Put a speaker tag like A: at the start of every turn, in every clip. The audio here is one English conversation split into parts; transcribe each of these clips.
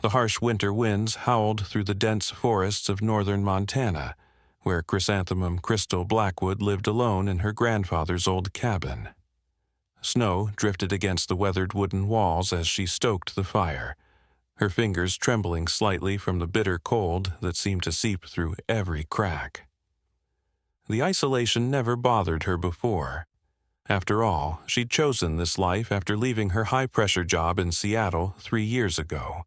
A: The harsh winter winds howled through the dense forests of northern Montana, where Chrysanthemum Crystal Blackwood lived alone in her grandfather's old cabin. Snow drifted against the weathered wooden walls as she stoked the fire, her fingers trembling slightly from the bitter cold that seemed to seep through every crack. The isolation never bothered her before. After all, she'd chosen this life after leaving her high-pressure job in Seattle 3 years ago.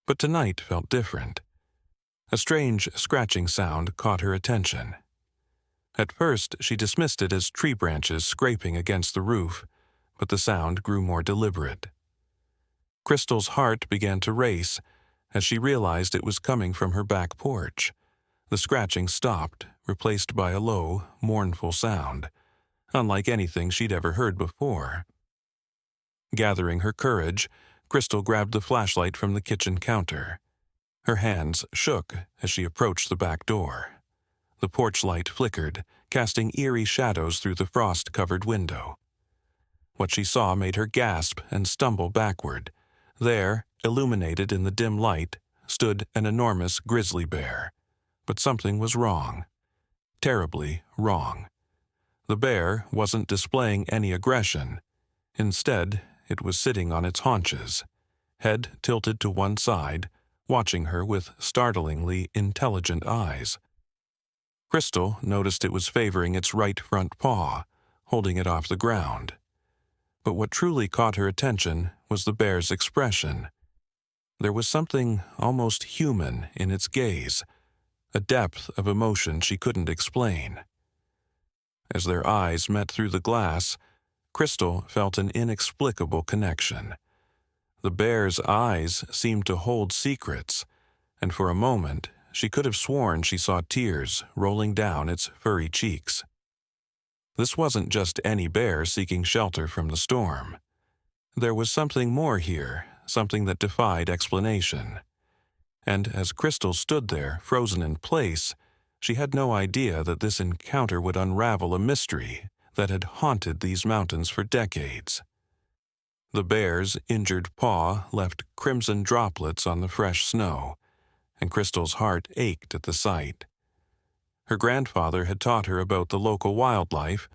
A: But tonight felt different. A strange scratching sound caught her attention. At first, she dismissed it as tree branches scraping against the roof, but the sound grew more deliberate. Crystal's heart began to race as she realized it was coming from her back porch. The scratching stopped, replaced by a low, mournful sound, unlike anything she'd ever heard before. Gathering her courage, Crystal grabbed the flashlight from the kitchen counter. Her hands shook as she approached the back door. The porch light flickered, casting eerie shadows through the frost-covered window. What she saw made her gasp and stumble backward. There, illuminated in the dim light, stood an enormous grizzly bear. But something was wrong. Terribly wrong. The bear wasn't displaying any aggression. Instead, it was sitting on its haunches, head tilted to one side, watching her with startlingly intelligent eyes. Crystal noticed it was favoring its right front paw, holding it off the ground. But what truly caught her attention was the bear's expression. There was something almost human in its gaze, a depth of emotion she couldn't explain. As their eyes met through the glass, Crystal felt an inexplicable connection. The bear's eyes seemed to hold secrets, and for a moment she could have sworn she saw tears rolling down its furry cheeks. This wasn't just any bear seeking shelter from the storm. There was something more here, something that defied explanation. And as Crystal stood there, frozen in place, she had no idea that this encounter would unravel a mystery that had haunted these mountains for decades. The bear's injured paw left crimson droplets on the fresh snow, and Crystal's heart ached at the sight. Her grandfather had taught her about the local wildlife,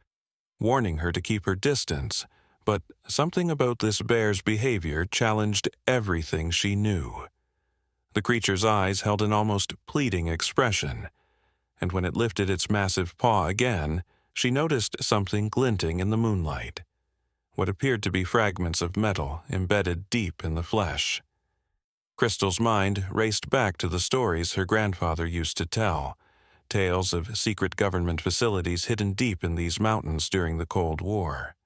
A: warning her to keep her distance, but something about this bear's behavior challenged everything she knew. The creature's eyes held an almost pleading expression, and when it lifted its massive paw again, she noticed something glinting in the moonlight, what appeared to be fragments of metal embedded deep in the flesh. Crystal's mind raced back to the stories her grandfather used to tell, tales of secret government facilities hidden deep in these mountains during the Cold War.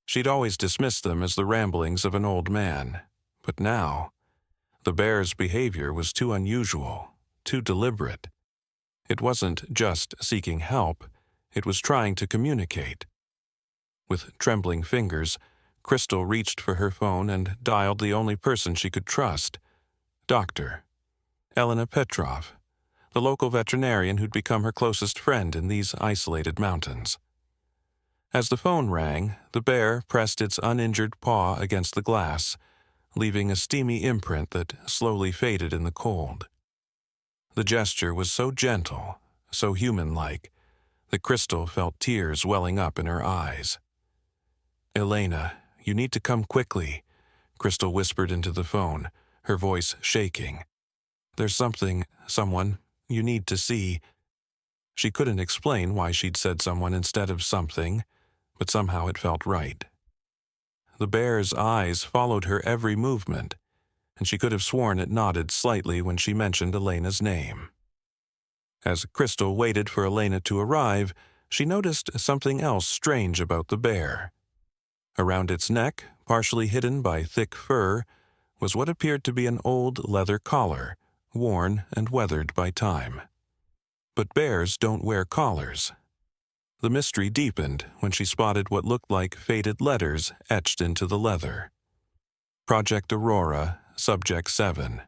A: She'd always dismissed them as the ramblings of an old man, but now, the bear's behavior was too unusual, too deliberate. It wasn't just seeking help, it was trying to communicate. With trembling fingers, Crystal reached for her phone and dialed the only person she could trust, Dr. Elena Petrov, the local veterinarian who'd become her closest friend in these isolated mountains. As the phone rang, the bear pressed its uninjured paw against the glass, leaving a steamy imprint that slowly faded in the cold. The gesture was so gentle, so human-like, that Crystal felt tears welling up in her eyes. "Elena, you need to come quickly," Crystal whispered into the phone, her voice shaking. "There's someone, you need to see." She couldn't explain why she'd said someone instead of something, but somehow it felt right. The bear's eyes followed her every movement, and she could have sworn it nodded slightly when she mentioned Elena's name. As Crystal waited for Elena to arrive, she noticed something else strange about the bear. Around its neck, partially hidden by thick fur, was what appeared to be an old leather collar, worn and weathered by time. But bears don't wear collars. The mystery deepened when she spotted what looked like faded letters etched into the leather. Project Aurora, Subject 7.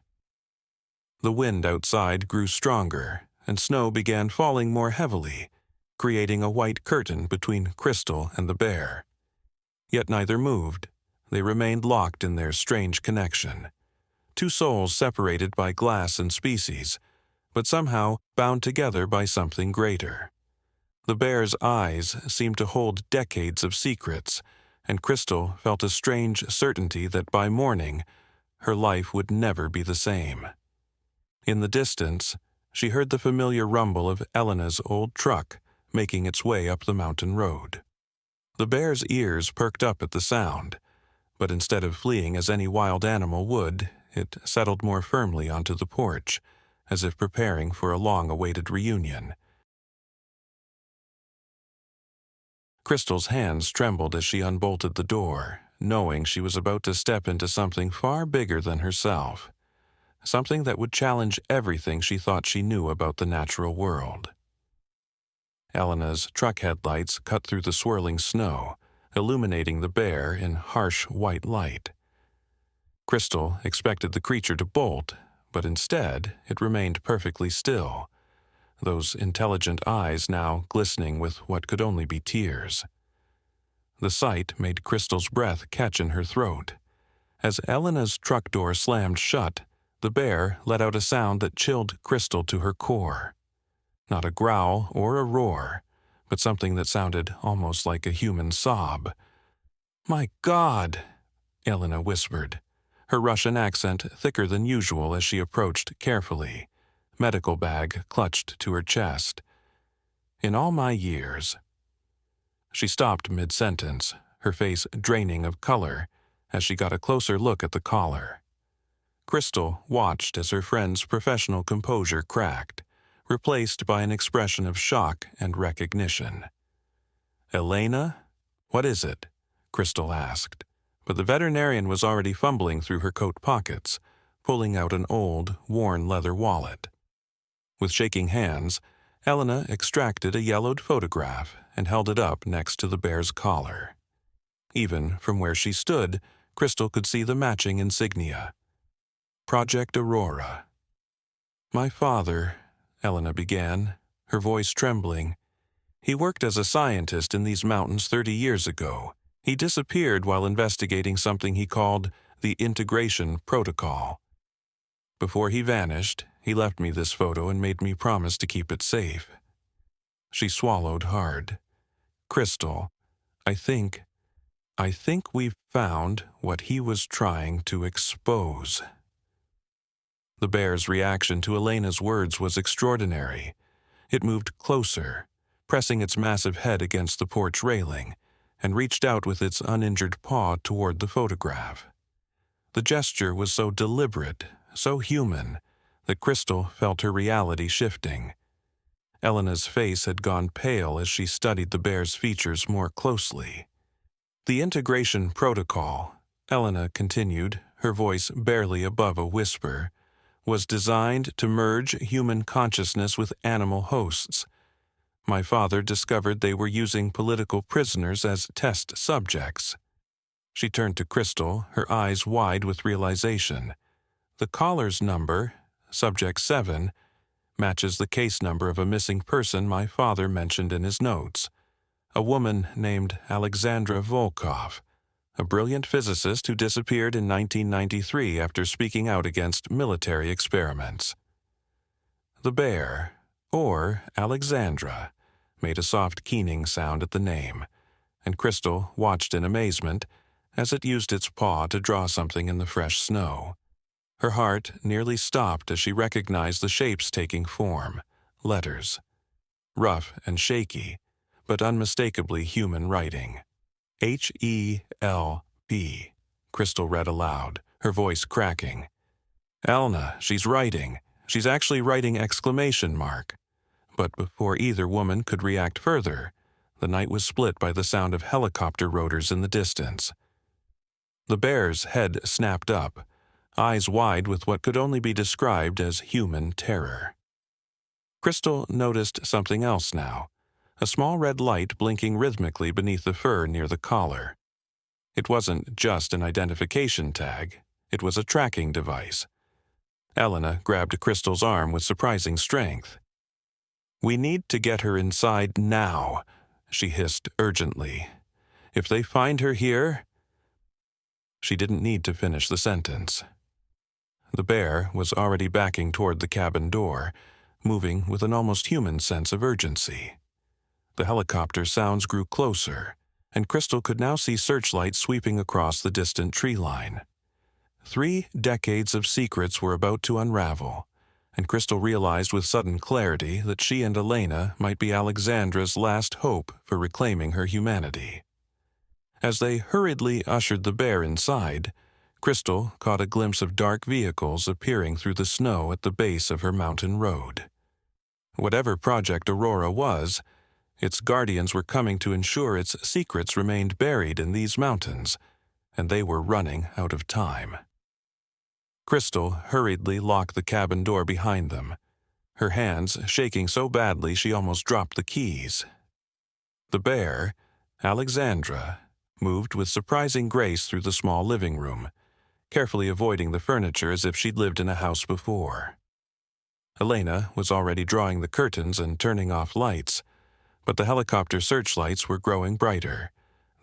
A: The wind outside grew stronger, and snow began falling more heavily, creating a white curtain between Crystal and the bear. Yet neither moved. They remained locked in their strange connection. two souls separated by glass and species, but somehow bound together by something greater. The bear's eyes seemed to hold decades of secrets, and Crystal felt a strange certainty that by morning, her life would never be the same. In the distance, she heard the familiar rumble of Elena's old truck making its way up the mountain road. The bear's ears perked up at the sound, but instead of fleeing as any wild animal would, it settled more firmly onto the porch, as if preparing for a long-awaited reunion. Crystal's hands trembled as she unbolted the door, knowing she was about to step into something far bigger than herself, something that would challenge everything she thought she knew about the natural world. Elena's truck headlights cut through the swirling snow, illuminating the bear in harsh white light. Crystal expected the creature to bolt, but instead it remained perfectly still, those intelligent eyes now glistening with what could only be tears. The sight made Crystal's breath catch in her throat. As Elena's truck door slammed shut, the bear let out a sound that chilled Crystal to her core. Not a growl or a roar, but something that sounded almost like a human sob. "My God!" Elena whispered, her Russian accent thicker than usual as she approached carefully, medical bag clutched to her chest. "In all my years—" She stopped mid-sentence, her face draining of color, as she got a closer look at the collar. Crystal watched as her friend's professional composure cracked, replaced by an expression of shock and recognition. "Elena? What is it?" Crystal asked, but the veterinarian was already fumbling through her coat pockets, pulling out an old, worn leather wallet. With shaking hands, Elena extracted a yellowed photograph and held it up next to the bear's collar. Even from where she stood, Crystal could see the matching insignia. Project Aurora. "My father," Elena began, her voice trembling. "He worked as a scientist in these mountains 30 years ago. He disappeared while investigating something he called the integration protocol. Before he vanished, he left me this photo and made me promise to keep it safe." She swallowed hard. "Crystal, I think we've found what he was trying to expose." The bear's reaction to Elena's words was extraordinary. It moved closer, pressing its massive head against the porch railing, and reached out with its uninjured paw toward the photograph. The gesture was so deliberate, so human, that Crystal felt her reality shifting. Elena's face had gone pale as she studied the bear's features more closely. "The integration protocol," Elena continued, her voice barely above a whisper, "was designed to merge human consciousness with animal hosts. My father discovered they were using political prisoners as test subjects." She turned to Crystal, her eyes wide with realization. "The caller's number, Subject 7, matches the case number of a missing person my father mentioned in his notes. A woman named Alexandra Volkov, a brilliant physicist who disappeared in 1993 after speaking out against military experiments." The bear, or Alexandra, made a soft keening sound at the name, and Crystal watched in amazement as it used its paw to draw something in the fresh snow. Her heart nearly stopped as she recognized the shapes taking form, letters. Rough and shaky, but unmistakably human writing. "H-E-L-P, Crystal read aloud, her voice cracking. "Elna, she's writing. She's actually writing exclamation mark." But before either woman could react further, the night was split by the sound of helicopter rotors in the distance. The bear's head snapped up, eyes wide with what could only be described as human terror. Crystal noticed something else now, a small red light blinking rhythmically beneath the fur near the collar. It wasn't just an identification tag, it was a tracking device. Elena grabbed Crystal's arm with surprising strength. "We need to get her inside now," she hissed urgently. "If they find her here—" She didn't need to finish the sentence. The bear was already backing toward the cabin door, moving with an almost human sense of urgency. The helicopter sounds grew closer, and Crystal could now see searchlights sweeping across the distant tree line. 3 decades of secrets were about to unravel, and Crystal realized with sudden clarity that she and Elena might be Alexandra's last hope for reclaiming her humanity. As they hurriedly ushered the bear inside, Crystal caught a glimpse of dark vehicles appearing through the snow at the base of her mountain road. Whatever Project Aurora was, its guardians were coming to ensure its secrets remained buried in these mountains, and they were running out of time. Crystal hurriedly locked the cabin door behind them, her hands shaking so badly she almost dropped the keys. The bear, Alexandra, moved with surprising grace through the small living room, carefully avoiding the furniture as if she'd lived in a house before. Elena was already drawing the curtains and turning off lights, but the helicopter searchlights were growing brighter,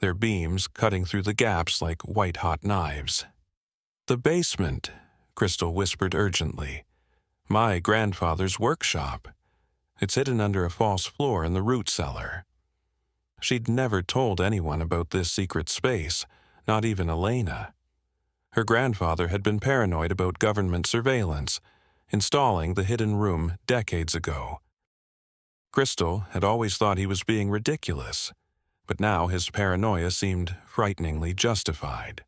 A: their beams cutting through the gaps like white-hot knives. "The basement," Crystal whispered urgently. "My grandfather's workshop. It's hidden under a false floor in the root cellar." She'd never told anyone about this secret space, not even Elena. Her grandfather had been paranoid about government surveillance, installing the hidden room decades ago. Crystal had always thought he was being ridiculous, but now his paranoia seemed frighteningly justified.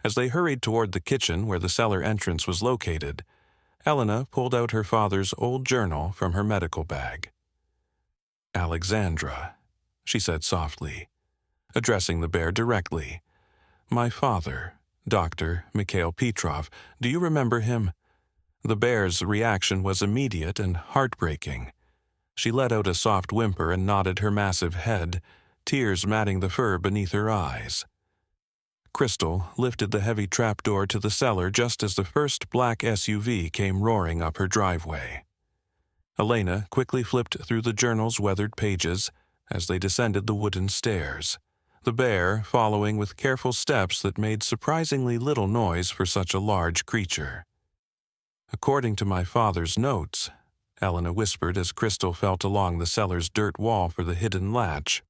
A: As they hurried toward the kitchen where the cellar entrance was located, Elena pulled out her father's old journal from her medical bag. "Alexandra," she said softly, addressing the bear directly. "My father, Dr. Mikhail Petrov, do you remember him?" The bear's reaction was immediate and heartbreaking. She let out a soft whimper and nodded her massive head, tears matting the fur beneath her eyes. Crystal lifted the heavy trapdoor to the cellar just as the first black SUV came roaring up her driveway. Elena quickly flipped through the journal's weathered pages as they descended the wooden stairs, the bear following with careful steps that made surprisingly little noise for such a large creature. "According to my father's notes," Elena whispered as Crystal felt along the cellar's dirt wall for the hidden latch,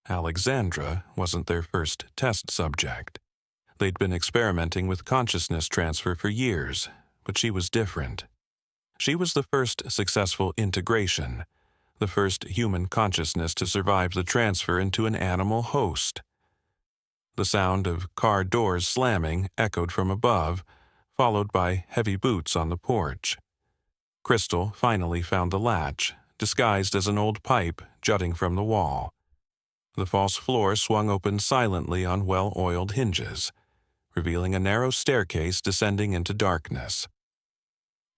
A: "Alexandra wasn't their first test subject. They'd been experimenting with consciousness transfer for years, but she was different. She was the first successful integration, the first human consciousness to survive the transfer into an animal host." The sound of car doors slamming echoed from above, followed by heavy boots on the porch. Crystal finally found the latch, disguised as an old pipe jutting from the wall. The false floor swung open silently on well-oiled hinges, revealing a narrow staircase descending into darkness.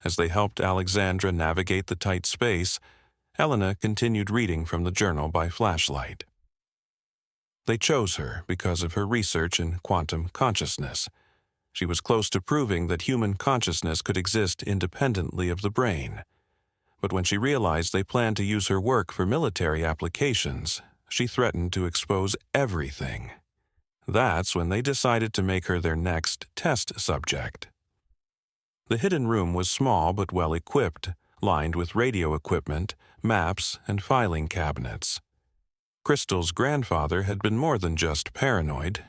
A: As they helped Alexandra navigate the tight space, Elena continued reading from the journal by flashlight. They chose her because of her research in quantum consciousness. She was close to proving that human consciousness could exist independently of the brain. But when she realized they planned to use her work for military applications, she threatened to expose everything. That's when they decided to make her their next test subject. The hidden room was small but well-equipped, lined with radio equipment, maps, and filing cabinets. Crystal's grandfather had been more than just paranoid.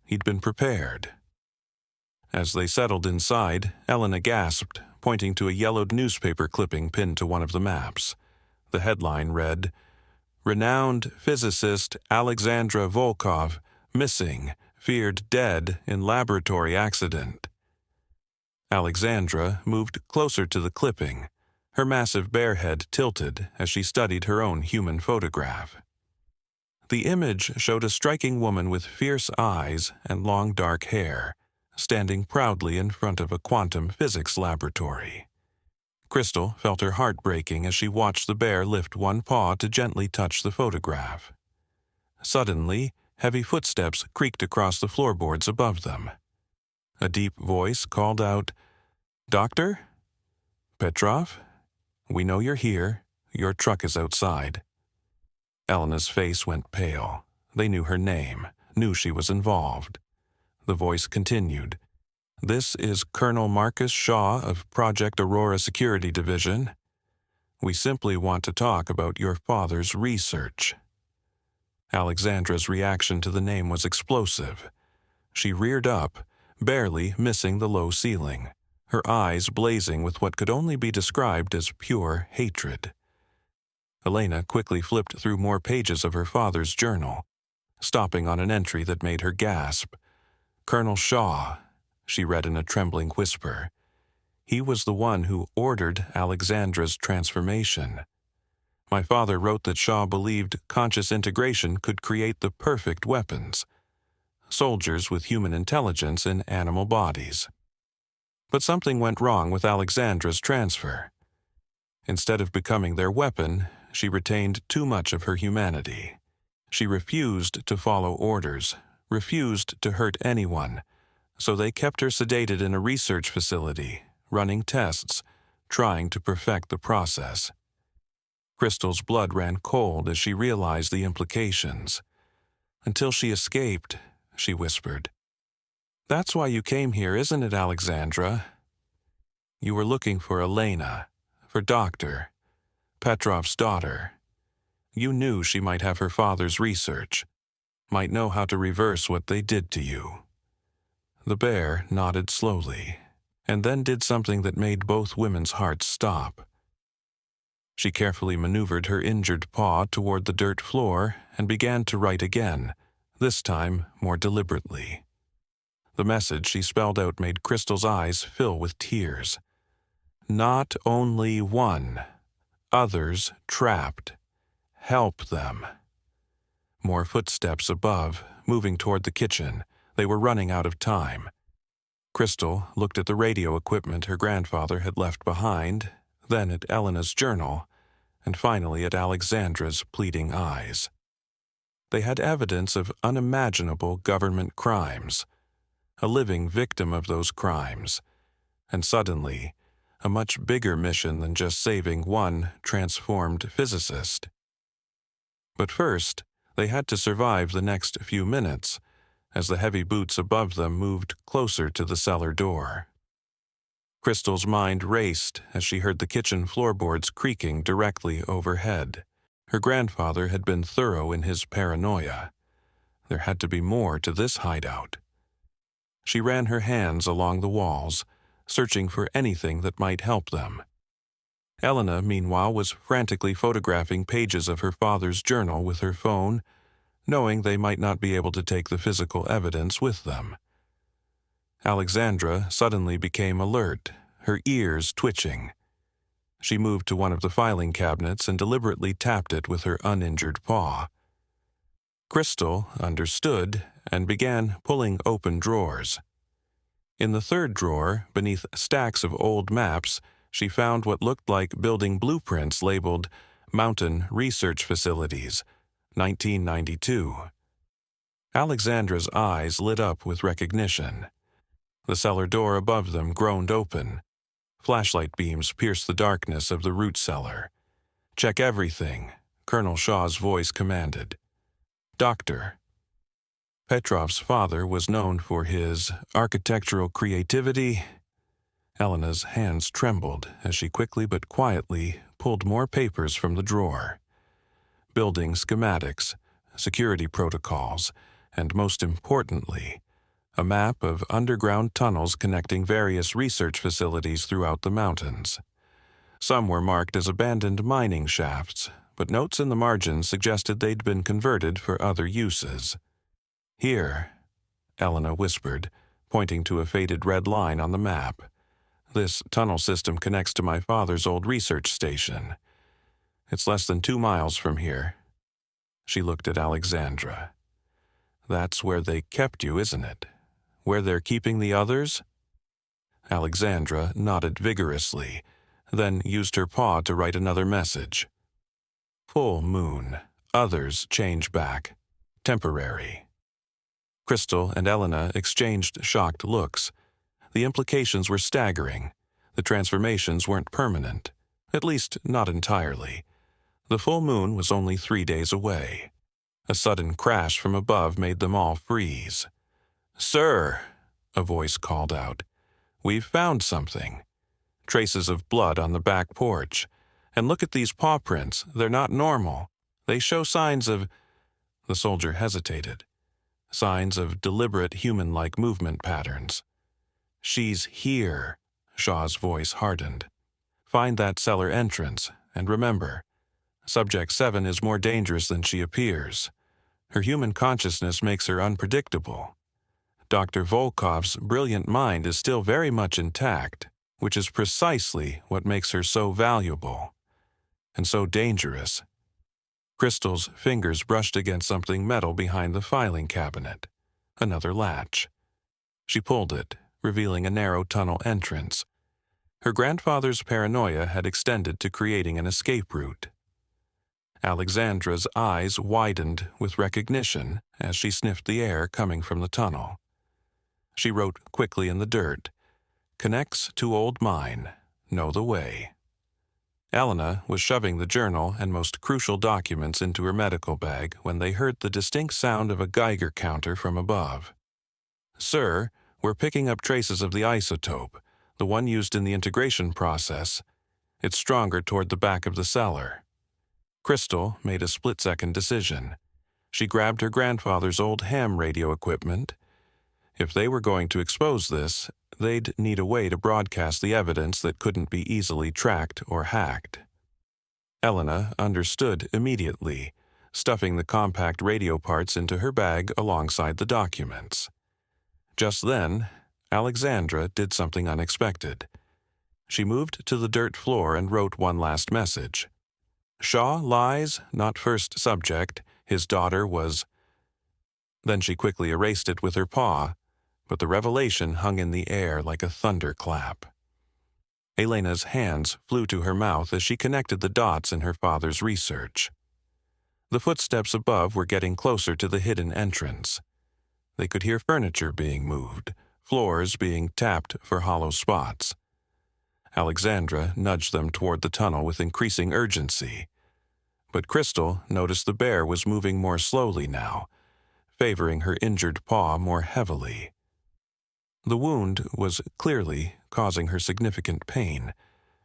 A: He'd been prepared. As they settled inside, Elena gasped, pointing to a yellowed newspaper clipping pinned to one of the maps. The headline read, "Renowned physicist Alexandra Volkov, missing, feared dead in laboratory accident." Alexandra moved closer to the clipping, her massive bear head tilted as she studied her own human photograph. The image showed a striking woman with fierce eyes and long dark hair, standing proudly in front of a quantum physics laboratory. Crystal felt her heart breaking as she watched the bear lift one paw to gently touch the photograph. Suddenly, heavy footsteps creaked across the floorboards above them. A deep voice called out, "Doctor? Petrov? We know you're here. Your truck is outside." Elena's face went pale. They knew her name, knew she was involved. The voice continued, This is Colonel Marcus Shaw of Project Aurora Security Division. We simply want to talk about your father's research." Alexandra's reaction to the name was explosive. She reared up, barely missing the low ceiling, her eyes blazing with what could only be described as pure hatred. Elena quickly flipped through more pages of her father's journal, stopping on an entry that made her gasp. "Colonel Shaw," she read in a trembling whisper. "He was the one who ordered Alexandra's transformation. My father wrote that Shaw believed conscious integration could create the perfect weapons, soldiers with human intelligence in animal bodies. But something went wrong with Alexandra's transfer. Instead of becoming their weapon, she retained too much of her humanity. She refused to follow orders, refused to hurt anyone, so they kept her sedated in a research facility, running tests, trying to perfect the process." Crystal's blood ran cold as she realized the implications. "Until she escaped," she whispered. "That's why you came here, isn't it, Alexandra? You were looking for Elena, for Dr. Petrov's daughter. You knew she might have her father's research, might know how to reverse what they did to you." The bear nodded slowly, and then did something that made both women's hearts stop. She carefully maneuvered her injured paw toward the dirt floor and began to write again, this time more deliberately. The message she spelled out made Crystal's eyes fill with tears. "Not only one. Others trapped. Help them." More footsteps above, moving toward the kitchen. They were running out of time. Crystal looked at the radio equipment her grandfather had left behind, then at Elena's journal, and finally at Alexandra's pleading eyes. They had evidence of unimaginable government crimes, a living victim of those crimes, and suddenly, a much bigger mission than just saving one transformed physicist. But first, they had to survive the next few minutes, as the heavy boots above them moved closer to the cellar door. Crystal's mind raced as she heard the kitchen floorboards creaking directly overhead. Her grandfather had been thorough in his paranoia. There had to be more to this hideout. She ran her hands along the walls, searching for anything that might help them. Elena, meanwhile, was frantically photographing pages of her father's journal with her phone, knowing they might not be able to take the physical evidence with them. Alexandra suddenly became alert, her ears twitching. She moved to one of the filing cabinets and deliberately tapped it with her uninjured paw. Crystal understood and began pulling open drawers. In the third drawer, beneath stacks of old maps, she found what looked like building blueprints labeled Mountain Research Facilities, 1992. Alexandra's eyes lit up with recognition. The cellar door above them groaned open. Flashlight beams pierced the darkness of the root cellar. "Check everything," Colonel Shaw's voice commanded. "Doctor." Petrov's father was known for his architectural creativity. Elena's hands trembled as she quickly but quietly pulled more papers from the drawer. Building schematics, security protocols, and most importantly, a map of underground tunnels connecting various research facilities throughout the mountains. Some were marked as abandoned mining shafts, but notes in the margins suggested they'd been converted for other uses. "Here," Elena whispered, pointing to a faded red line on the map. "This tunnel system connects to my father's old research station. It's less than 2 miles from here." She looked at Alexandra. "That's where they kept you, isn't it? Where they're keeping the others?" Alexandra nodded vigorously, then used her paw to write another message. "Full moon. Others change back. Temporary." Crystal and Elena exchanged shocked looks. The implications were staggering. The transformations weren't permanent, at least not entirely. The full moon was only 3 days away. A sudden crash from above made them all freeze. "Sir," a voice called out. "We've found something. Traces of blood on the back porch. And look at these paw prints. They're not normal. They show signs of—" The soldier hesitated. Signs of deliberate human-like movement patterns. "She's here," Shaw's voice hardened. "Find that cellar entrance, and remember, Subject 7 is more dangerous than she appears. Her human consciousness makes her unpredictable. Dr. Volkov's brilliant mind is still very much intact, which is precisely what makes her so valuable and so dangerous." Crystal's fingers brushed against something metal behind the filing cabinet. Another latch. She pulled it, revealing a narrow tunnel entrance. Her grandfather's paranoia had extended to creating an escape route. Alexandra's eyes widened with recognition as she sniffed the air coming from the tunnel. She wrote quickly in the dirt, "Connects to old mine. Know the way." Elena was shoving the journal and most crucial documents into her medical bag when they heard the distinct sound of a Geiger counter from above. "Sir, we're picking up traces of the isotope, the one used in the integration process. It's stronger toward the back of the cellar." Crystal made a split-second decision. She grabbed her grandfather's old ham radio equipment. If they were going to expose this, they'd need a way to broadcast the evidence that couldn't be easily tracked or hacked. Elena understood immediately, stuffing the compact radio parts into her bag alongside the documents. Just then, Alexandra did something unexpected. She moved to the dirt floor and wrote one last message. "Shaw lies, not first subject. His daughter was—" Then she quickly erased it with her paw, but the revelation hung in the air like a thunderclap. Elena's hands flew to her mouth as she connected the dots in her father's research. The footsteps above were getting closer to the hidden entrance. They could hear furniture being moved, floors being tapped for hollow spots. Alexandra nudged them toward the tunnel with increasing urgency. But Crystal noticed the bear was moving more slowly now, favoring her injured paw more heavily. The wound was clearly causing her significant pain,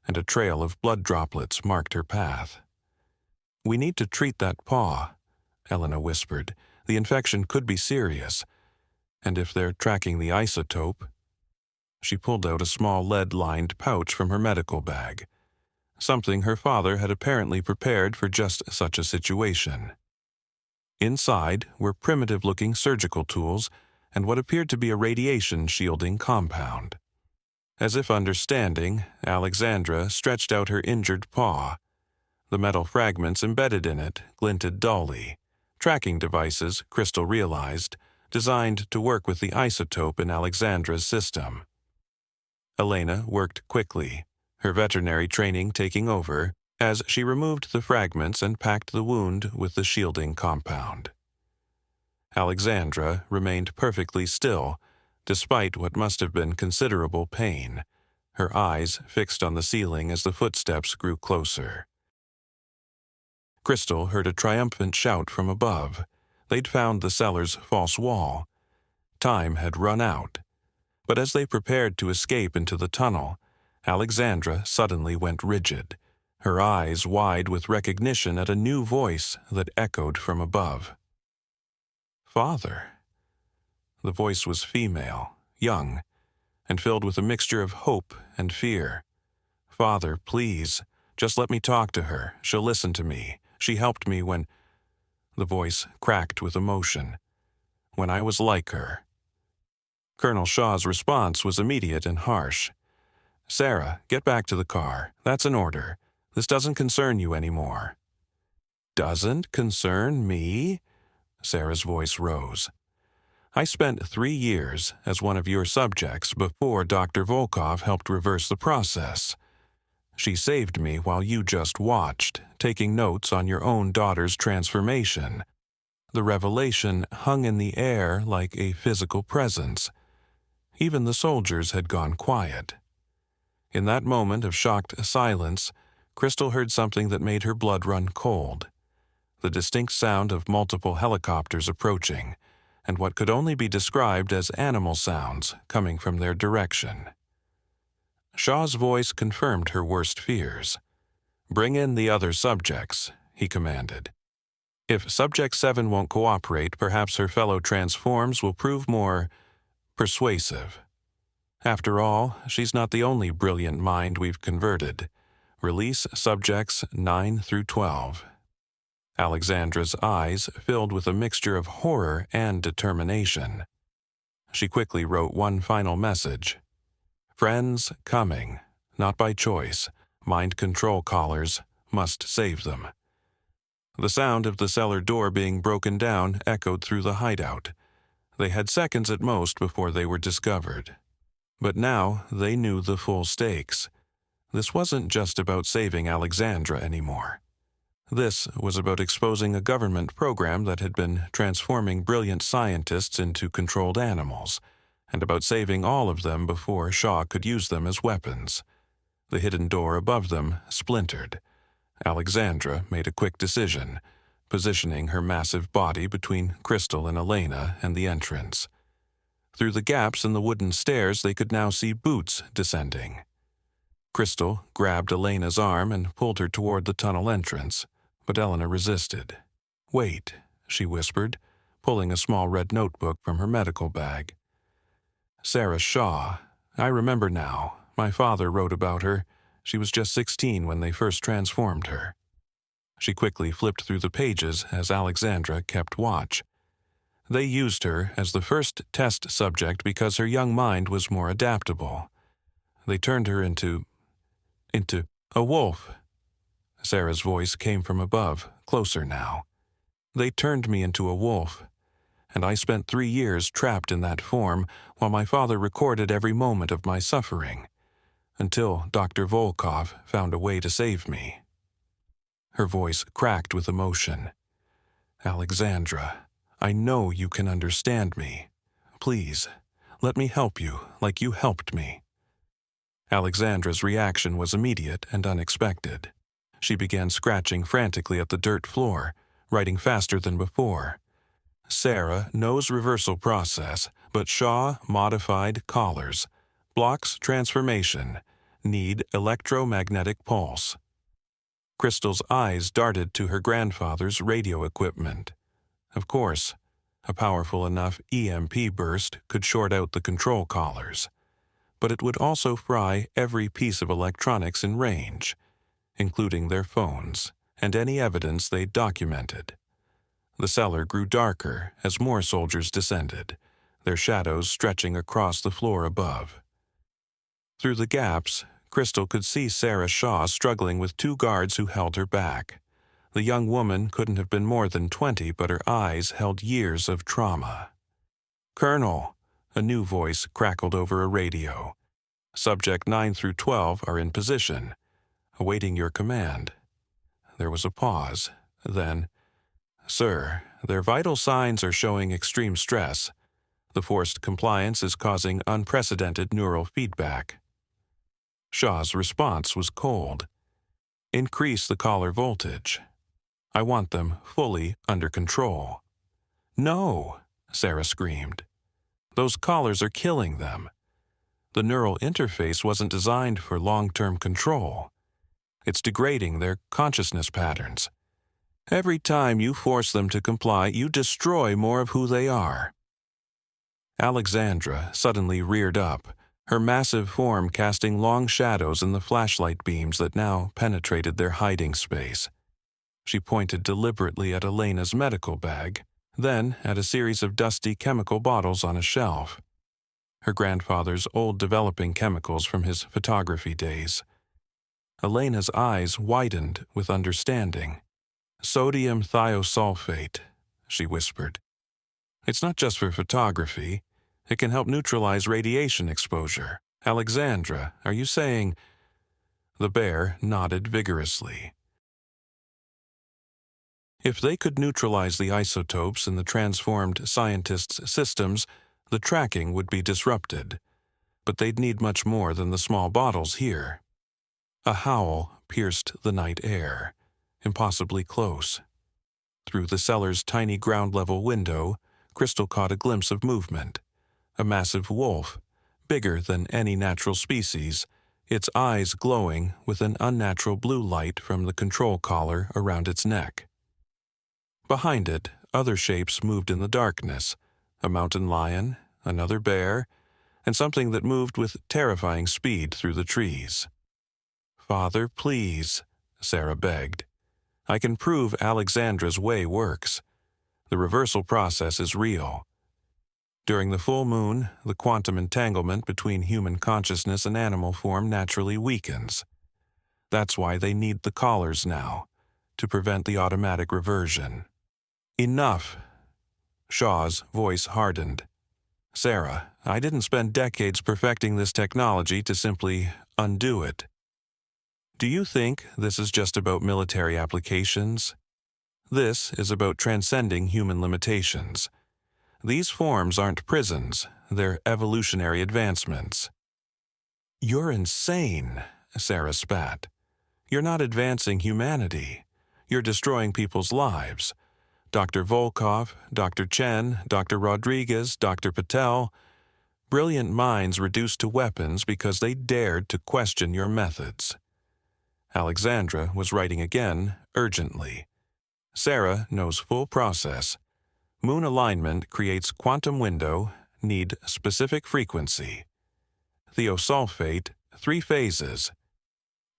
A: and a trail of blood droplets marked her path. "We need to treat that paw," Elena whispered. "The infection could be serious. And if they're tracking the isotope—" She pulled out a small lead-lined pouch from her medical bag, something her father had apparently prepared for just such a situation. Inside were primitive-looking surgical tools and what appeared to be a radiation-shielding compound. As if understanding, Alexandra stretched out her injured paw. The metal fragments embedded in it glinted dully. Tracking devices, Crystal realized, designed to work with the isotope in Alexandra's system. Elena worked quickly, her veterinary training taking over, as she removed the fragments and packed the wound with the shielding compound. Alexandra remained perfectly still, despite what must have been considerable pain, her eyes fixed on the ceiling as the footsteps grew closer. Crystal heard a triumphant shout from above. They'd found the cellar's false wall. Time had run out. But as they prepared to escape into the tunnel, Alexandra suddenly went rigid, her eyes wide with recognition at a new voice that echoed from above. "Father." The voice was female, young, and filled with a mixture of hope and fear. "Father, please, just let me talk to her. She'll listen to me. She helped me when—" The voice cracked with emotion. "When I was like her." Colonel Shaw's response was immediate and harsh. "Sarah, get back to the car. That's an order. This doesn't concern you anymore." "Doesn't concern me?" Sarah's voice rose. "I spent 3 years as one of your subjects before Dr. Volkov helped reverse the process. She saved me while you just watched, taking notes on your own daughter's transformation. The revelation hung in the air like a physical presence. Even the soldiers had gone quiet. In that moment of shocked silence, Crystal heard something that made her blood run cold. The distinct sound of multiple helicopters approaching, and what could only be described as animal sounds coming from their direction. Shaw's voice confirmed her worst fears. "Bring in the other subjects," he commanded. "If Subject 7 won't cooperate, perhaps her fellow transforms will prove more persuasive. After all, she's not the only brilliant mind we've converted. Release Subjects 9 through 12. Alexandra's eyes filled with a mixture of horror and determination. She quickly wrote one final message. "Friends coming, not by choice. Mind control collars must save them." The sound of the cellar door being broken down echoed through the hideout. They had seconds at most before they were discovered. But now they knew the full stakes. This wasn't just about saving Alexandra anymore. This was about exposing a government program that had been transforming brilliant scientists into controlled animals, and about saving all of them before Shaw could use them as weapons. The hidden door above them splintered. Alexandra made a quick decision, positioning her massive body between Crystal and Elena and the entrance. Through the gaps in the wooden stairs, they could now see boots descending. Crystal grabbed Elena's arm and pulled her toward the tunnel entrance, but Elena resisted. "Wait," she whispered, pulling a small red notebook from her medical bag. "Sarah Shaw. I remember now. My father wrote about her. She was just 16 when they first transformed her." She quickly flipped through the pages as Alexandra kept watch. They used her as the first test subject because her young mind was more adaptable. They turned her into a wolf. Sarah's voice came from above, closer now. "They turned me into a wolf, and I spent 3 years trapped in that form while my father recorded every moment of my suffering, until Dr. Volkov found a way to save me." Her voice cracked with emotion. "Alexandra, I know you can understand me. Please, let me help you like you helped me." Alexandra's reaction was immediate and unexpected. She began scratching frantically at the dirt floor, writing faster than before. "Sarah knows reversal process, but Shaw modified collars. Blocks transformation. Need electromagnetic pulse." Crystal's eyes darted to her grandfather's radio equipment. Of course, a powerful enough EMP burst could short out the control collars, but it would also fry every piece of electronics in range, including their phones and any evidence they'd documented. The cellar grew darker as more soldiers descended, their shadows stretching across the floor above. Through the gaps, Crystal could see Sarah Shaw struggling with 2 guards who held her back. The young woman couldn't have been more than 20, but her eyes held years of trauma. "Colonel," a new voice crackled over a radio. "Subject 9 through 12 are in position, awaiting your command." There was a pause. Then, "Sir, their vital signs are showing extreme stress. The forced compliance is causing unprecedented neural feedback." Shaw's response was cold. "Increase the collar voltage. I want them fully under control." "No," Sarah screamed. "Those collars are killing them. The neural interface wasn't designed for long-term control. It's degrading their consciousness patterns. Every time you force them to comply, you destroy more of who they are." Alexandra suddenly reared up, her massive form casting long shadows in the flashlight beams that now penetrated their hiding space. She pointed deliberately at Elena's medical bag, then at a series of dusty chemical bottles on a shelf. Her grandfather's old developing chemicals from his photography days. Elena's eyes widened with understanding. "Sodium thiosulfate," she whispered. "It's not just for photography. It can help neutralize radiation exposure. Alexandra, are you saying—" The bear nodded vigorously. If they could neutralize the isotopes in the transformed scientists' systems, the tracking would be disrupted. But they'd need much more than the small bottles here. A howl pierced the night air, impossibly close. Through the cellar's tiny ground-level window, Crystal caught a glimpse of movement. A massive wolf, bigger than any natural species, its eyes glowing with an unnatural blue light from the control collar around its neck. Behind it, other shapes moved in the darkness, a mountain lion, another bear, and something that moved with terrifying speed through the trees. "Father, please," Sarah begged. "I can prove Alexandra's way works. The reversal process is real. During the full moon, the quantum entanglement between human consciousness and animal form naturally weakens. That's why they need the collars now, to prevent the automatic reversion." "Enough." Shaw's voice hardened. "Sarah, I didn't spend decades perfecting this technology to simply undo it. Do you think this is just about military applications? This is about transcending human limitations. These forms aren't prisons, they're evolutionary advancements." "You're insane," Sarah spat. "You're not advancing humanity. You're destroying people's lives. Dr. Volkov, Dr. Chen, Dr. Rodriguez, Dr. Patel, brilliant minds reduced to weapons because they dared to question your methods." Alexandra was writing again, urgently. "Sarah knows full process. Moon alignment creates quantum window, need specific frequency. Thiosulfate, 3 phases."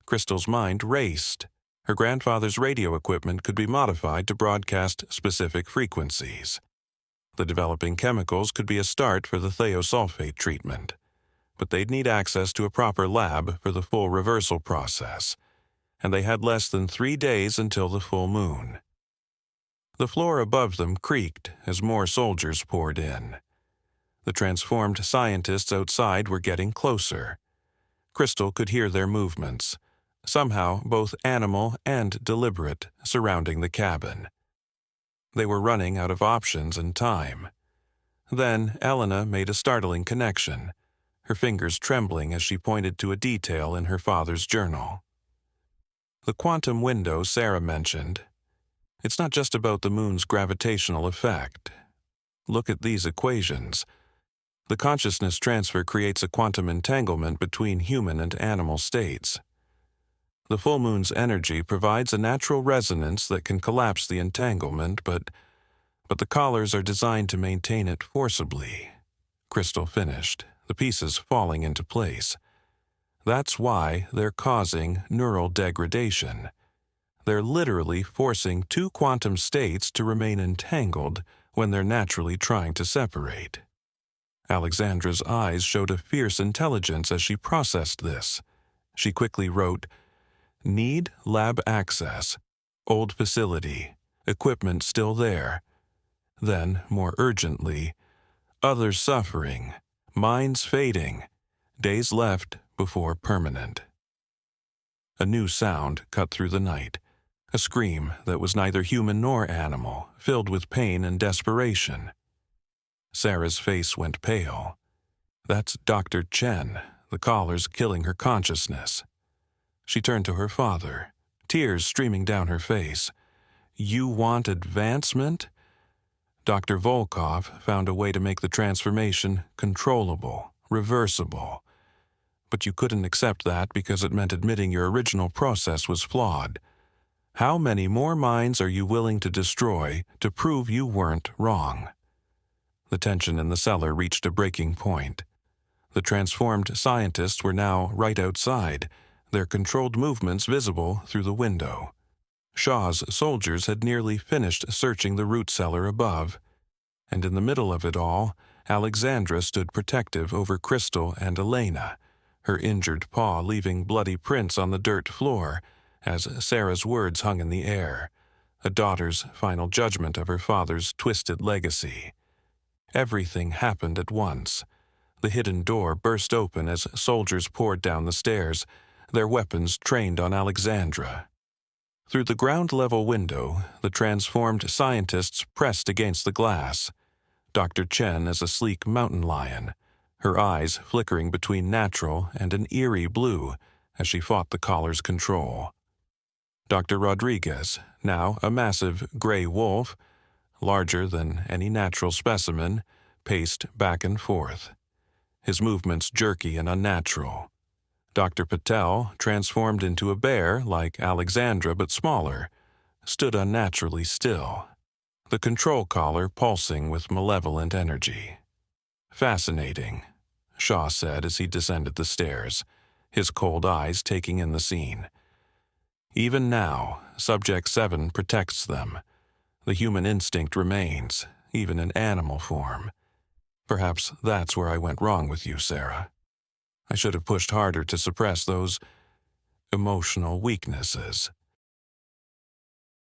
A: Crystal's mind raced. Her grandfather's radio equipment could be modified to broadcast specific frequencies. The developing chemicals could be a start for the thiosulfate treatment, but they'd need access to a proper lab for the full reversal process, and they had less than 3 days until the full moon. The floor above them creaked as more soldiers poured in. The transformed scientists outside were getting closer. Crystal could hear their movements, somehow both animal and deliberate, surrounding the cabin. They were running out of options and time. Then Elena made a startling connection, her fingers trembling as she pointed to a detail in her father's journal. "The quantum window Sarah mentioned. It's not just about the moon's gravitational effect. Look at these equations. The consciousness transfer creates a quantum entanglement between human and animal states. The full moon's energy provides a natural resonance that can collapse the entanglement, but the collars are designed to maintain it forcibly." Crystal finished, the pieces falling into place. "That's why they're causing neural degradation. They're literally forcing 2 quantum states to remain entangled when they're naturally trying to separate." Alexandra's eyes showed a fierce intelligence as she processed this. She quickly wrote, "Need lab access. Old facility. Equipment still there." Then, more urgently, "Others suffering. Minds fading. Days left before permanent." A new sound cut through the night. A scream that was neither human nor animal, filled with pain and desperation. Sarah's face went pale. "That's Dr. Chen, the collar's killing her consciousness." She turned to her father, tears streaming down her face. "You want advancement?" Dr. Volkov found a way to make the transformation controllable, reversible. But you couldn't accept that because it meant admitting your original process was flawed. How many more minds are you willing to destroy to prove you weren't wrong? The tension in the cellar reached a breaking point. The transformed scientists were now right outside, their controlled movements visible through the window. Shaw's soldiers had nearly finished searching the root cellar above, and in the middle of it all, Alexandra stood protective over Crystal and Elena, her injured paw leaving bloody prints on the dirt floor as Sarah's words hung in the air, a daughter's final judgment of her father's twisted legacy. Everything happened at once. The hidden door burst open as soldiers poured down the stairs, their weapons trained on Alexandra. Through the ground-level window, the transformed scientists pressed against the glass. Dr. Chen as a sleek mountain lion, her eyes flickering between natural and an eerie blue as she fought the collar's control. Dr. Rodriguez, now a massive gray wolf, larger than any natural specimen, paced back and forth, his movements jerky and unnatural. Dr. Patel, transformed into a bear like Alexandra but smaller, stood unnaturally still, the control collar pulsing with malevolent energy. "Fascinating," Shaw said as he descended the stairs, his cold eyes taking in the scene. "Even now, Subject 7 protects them. The human instinct remains, even in animal form. Perhaps that's where I went wrong with you, Sarah. I should have pushed harder to suppress those emotional weaknesses."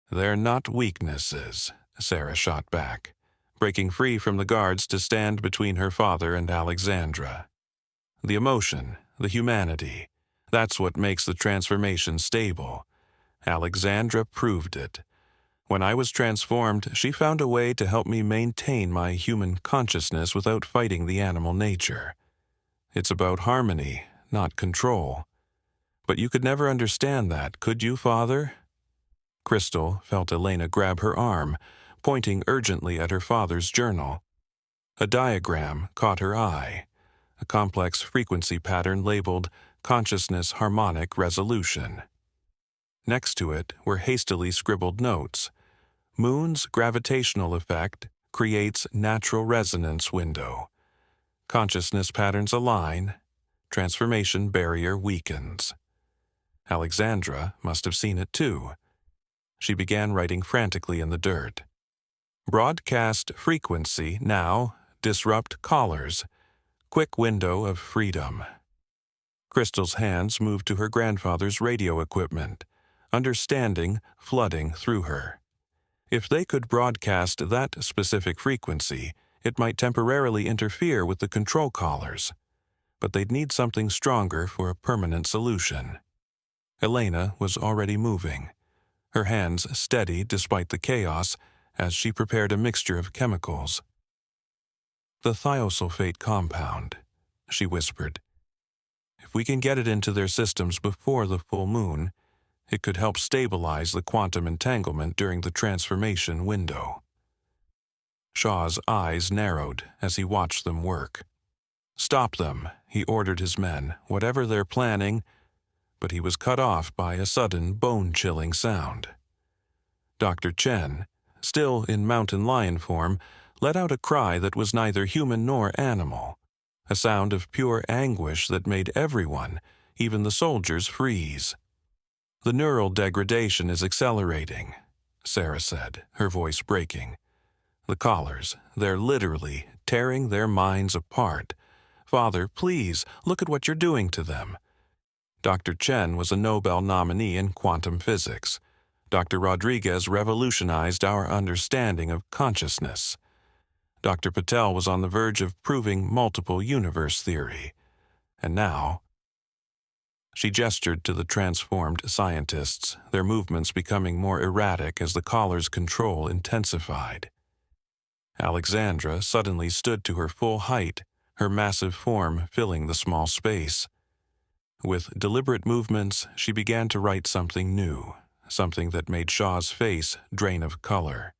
A: "They're not weaknesses," Sarah shot back, breaking free from the guards to stand between her father and Alexandra. "The emotion, the humanity, that's what makes the transformation stable. Alexandra proved it. When I was transformed, she found a way to help me maintain my human consciousness without fighting the animal nature. It's about harmony, not control. But you could never understand that, could you, Father?" Crystal felt Elena grab her arm, pointing urgently at her father's journal. A diagram caught her eye, a complex frequency pattern labeled Consciousness Harmonic Resolution. Next to it were hastily scribbled notes. "Moon's gravitational effect creates natural resonance window. Consciousness patterns align. Transformation barrier weakens." Alexandra must have seen it too. She began writing frantically in the dirt. "Broadcast frequency now. Disrupt callers. Quick window of freedom." Crystal's hands moved to her grandfather's radio equipment, understanding flooding through her. If they could broadcast that specific frequency, it might temporarily interfere with the control collars. But they'd need something stronger for a permanent solution. Elena was already moving, her hands steady despite the chaos as she prepared a mixture of chemicals. "The thiosulfate compound," she whispered. "If we can get it into their systems before the full moon, it could help stabilize the quantum entanglement during the transformation window." Shaw's eyes narrowed as he watched them work. "Stop them," he ordered his men, "whatever they're planning," but he was cut off by a sudden bone-chilling sound. Dr. Chen, still in mountain lion form, let out a cry that was neither human nor animal, a sound of pure anguish that made everyone, even the soldiers, freeze. "The neural degradation is accelerating," Sarah said, her voice breaking. "The collars, they're literally tearing their minds apart. Father, please, look at what you're doing to them." Dr. Chen was a Nobel nominee in quantum physics. Dr. Rodriguez revolutionized our understanding of consciousness. Dr. Patel was on the verge of proving multiple universe theory. And now... She gestured to the transformed scientists, their movements becoming more erratic as the collar's control intensified. Alexandra suddenly stood to her full height, her massive form filling the small space. With deliberate movements, she began to write something new, something that made Shaw's face drain of color.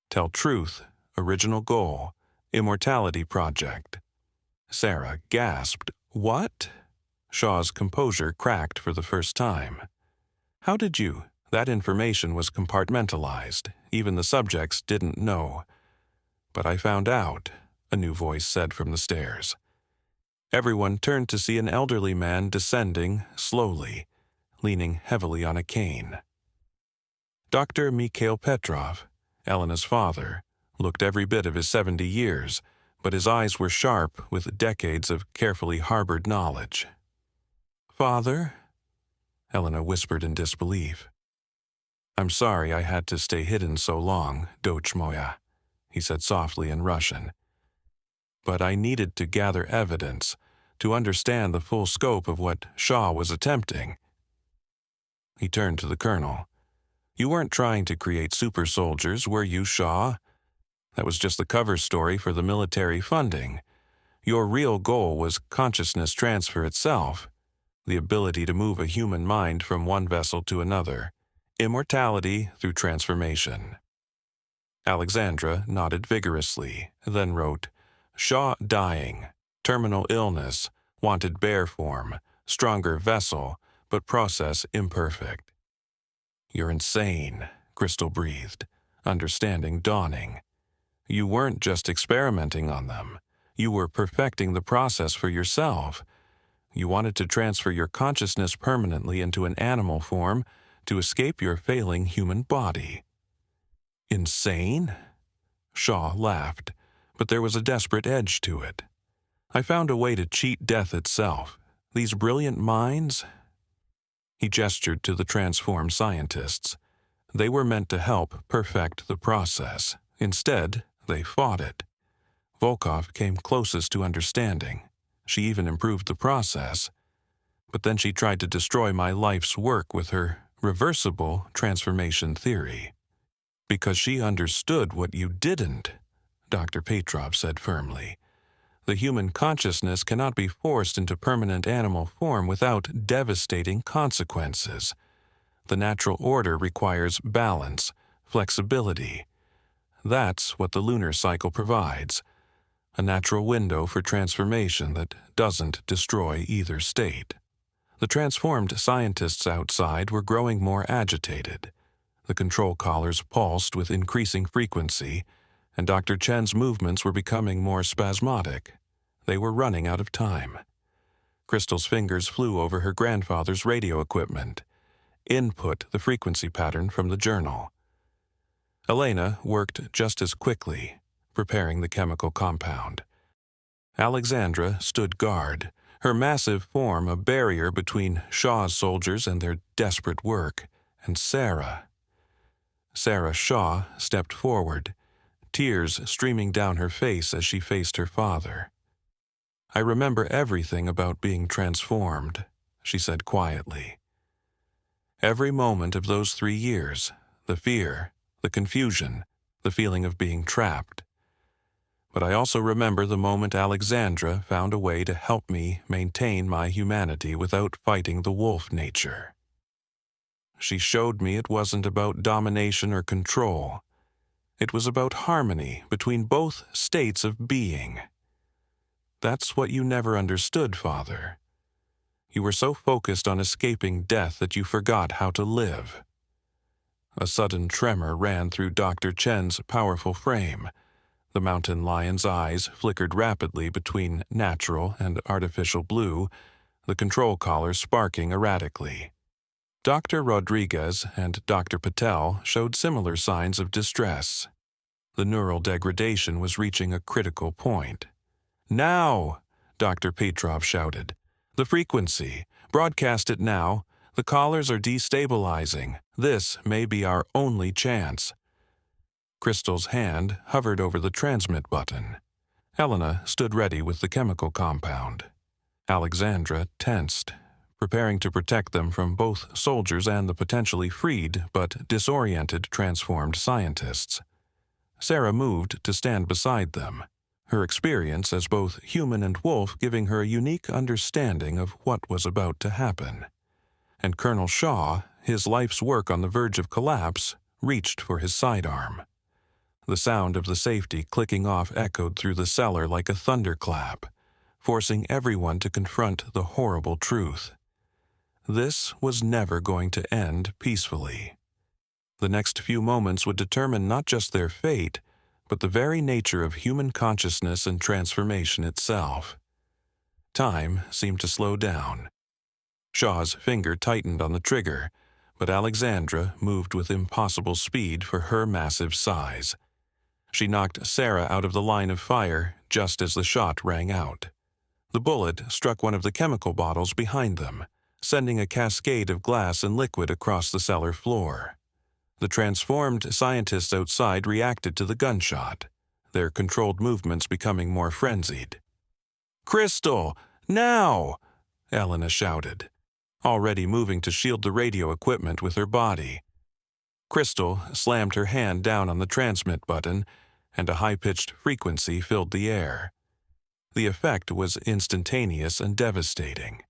A: "Tell truth, original goal, immortality project." Sarah gasped. "What?" Shaw's composure cracked for the first time. "How did you? That information was compartmentalized. Even the subjects didn't know. But I found out," a new voice said from the stairs. Everyone turned to see an elderly man descending slowly, leaning heavily on a cane. Dr. Mikhail Petrov, Elena's father, looked every bit of his 70 years, but his eyes were sharp with decades of carefully harbored knowledge. "Father?" Elena whispered in disbelief. "I'm sorry I had to stay hidden so long, Doch moya," he said softly in Russian. "But I needed to gather evidence, to understand the full scope of what Shaw was attempting." He turned to the colonel. "You weren't trying to create super soldiers, were you, Shaw? That was just the cover story for the military funding. Your real goal was consciousness transfer itself, the ability to move a human mind from one vessel to another, immortality through transformation." Alexandra nodded vigorously, then wrote, "Shaw dying, terminal illness, wanted bear form, Stronger vessel, but process imperfect. "You're insane," Crystal breathed, understanding dawning. "You weren't just experimenting on them. You were perfecting the process for yourself. You wanted to transfer your consciousness permanently into an animal form to escape your failing human body." "Insane?" Shaw laughed, but there was a desperate edge to it. "I found a way to cheat death itself. These brilliant minds—" He gestured to the transformed scientists. They were meant to help perfect the process. Instead, they fought it. Volkov came closest to understanding. She even improved the process. But then she tried to destroy my life's work with her reversible transformation theory. "Because she understood what you didn't," Dr. Petrov said firmly. "The human consciousness cannot be forced into permanent animal form without devastating consequences. The natural order requires balance, flexibility. That's what the lunar cycle provides, a natural window for transformation that doesn't destroy either state." The transformed scientists outside were growing more agitated. The control collars pulsed with increasing frequency, and Dr. Chen's movements were becoming more spasmodic. They were running out of time. Crystal's fingers flew over her grandfather's radio equipment. Input the frequency pattern from the journal. Elena worked just as quickly, preparing the chemical compound. Alexandra stood guard, her massive form a barrier between Shaw's soldiers and their desperate work, and Sarah. Sarah Shaw stepped forward, tears streaming down her face as she faced her father. "I remember everything about being transformed," she said quietly. "Every moment of those 3 years, the fear, the confusion, the feeling of being trapped. But I also remember the moment Alexandra found a way to help me maintain my humanity without fighting the wolf nature. She showed me it wasn't about domination or control. It was about harmony between both states of being. That's what you never understood, Father. You were so focused on escaping death that you forgot how to live." A sudden tremor ran through Dr. Chen's powerful frame. The mountain lion's eyes flickered rapidly between natural and artificial blue, the control collar sparking erratically. Dr. Rodriguez and Dr. Patel showed similar signs of distress. The neural degradation was reaching a critical point. "Now!" Dr. Petrov shouted. "The frequency. Broadcast it now. The collars are destabilizing. This may be our only chance." Crystal's hand hovered over the transmit button. Elena stood ready with the chemical compound. Alexandra tensed, preparing to protect them from both soldiers and the potentially freed but disoriented transformed scientists. Sarah moved to stand beside them, her experience as both human and wolf giving her a unique understanding of what was about to happen. And Colonel Shaw, his life's work on the verge of collapse, reached for his sidearm. The sound of the safety clicking off echoed through the cellar like a thunderclap, forcing everyone to confront the horrible truth. This was never going to end peacefully. The next few moments would determine not just their fate, but the very nature of human consciousness and transformation itself. Time seemed to slow down. Shaw's finger tightened on the trigger, but Alexandra moved with impossible speed for her massive size. She knocked Sarah out of the line of fire just as the shot rang out. The bullet struck one of the chemical bottles behind them, sending a cascade of glass and liquid across the cellar floor. The transformed scientists outside reacted to the gunshot, their controlled movements becoming more frenzied. "Crystal, now!" Elena shouted, already moving to shield the radio equipment with her body. Crystal slammed her hand down on the transmit button, and a high-pitched frequency filled the air. The effect was instantaneous and devastating.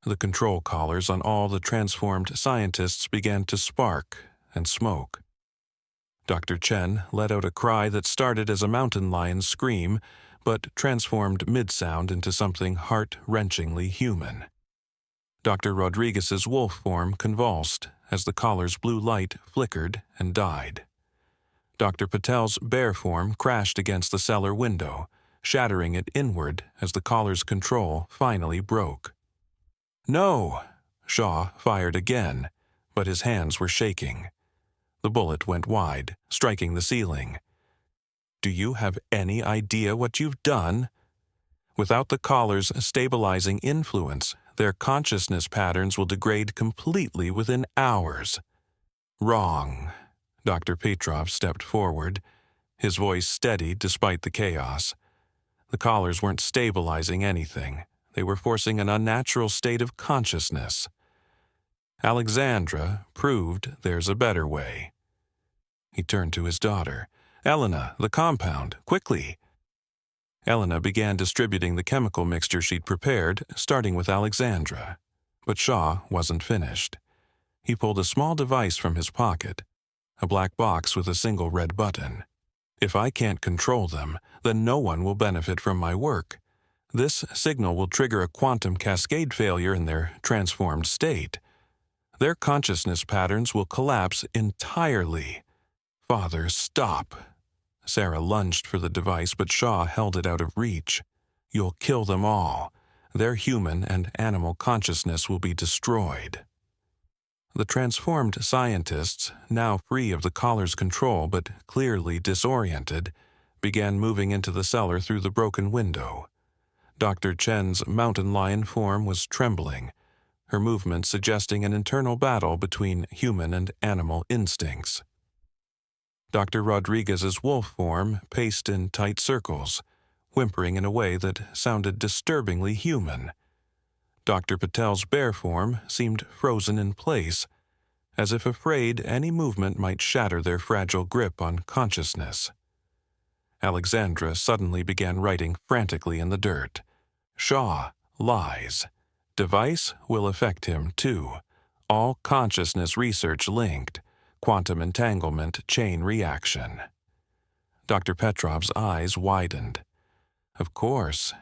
A: The control collars on all the transformed scientists began to spark and smoke. Dr. Chen let out a cry that started as a mountain lion's scream, but transformed mid-sound into something heart-wrenchingly human. Dr. Rodriguez's wolf form convulsed as the collar's blue light flickered and died. Dr. Patel's bear form crashed against the cellar window, shattering it inward as the collar's control finally broke. "No!" Shaw fired again, but his hands were shaking. The bullet went wide, striking the ceiling. "Do you have any idea what you've done?" Without the collar's stabilizing influence, their consciousness patterns will degrade completely within hours. "Wrong." Dr. Petrov stepped forward, his voice steady despite the chaos. The collars weren't stabilizing anything. They were forcing an unnatural state of consciousness. Alexandra proved there's a better way. He turned to his daughter. "Elena, the compound, quickly!" Elena began distributing the chemical mixture she'd prepared, starting with Alexandra. But Shaw wasn't finished. He pulled a small device from his pocket, a black box with a single red button. "If I can't control them, then no one will benefit from my work. This signal will trigger a quantum cascade failure in their transformed state. Their consciousness patterns will collapse entirely." "Father, stop!" Sarah lunged for the device, but Shaw held it out of reach. "You'll kill them all. Their human and animal consciousness will be destroyed." The transformed scientists, now free of the collar's control but clearly disoriented, began moving into the cellar through the broken window. Dr. Chen's mountain lion form was trembling, her movements suggesting an internal battle between human and animal instincts. Dr. Rodriguez's wolf form paced in tight circles, whimpering in a way that sounded disturbingly human. Dr. Patel's bear form seemed frozen in place, as if afraid any movement might shatter their fragile grip on consciousness. Alexandra suddenly began writing frantically in the dirt. "Shaw lies. Device will affect him, too. All consciousness research linked. Quantum entanglement chain reaction." Dr. Petrov's eyes widened. Of course.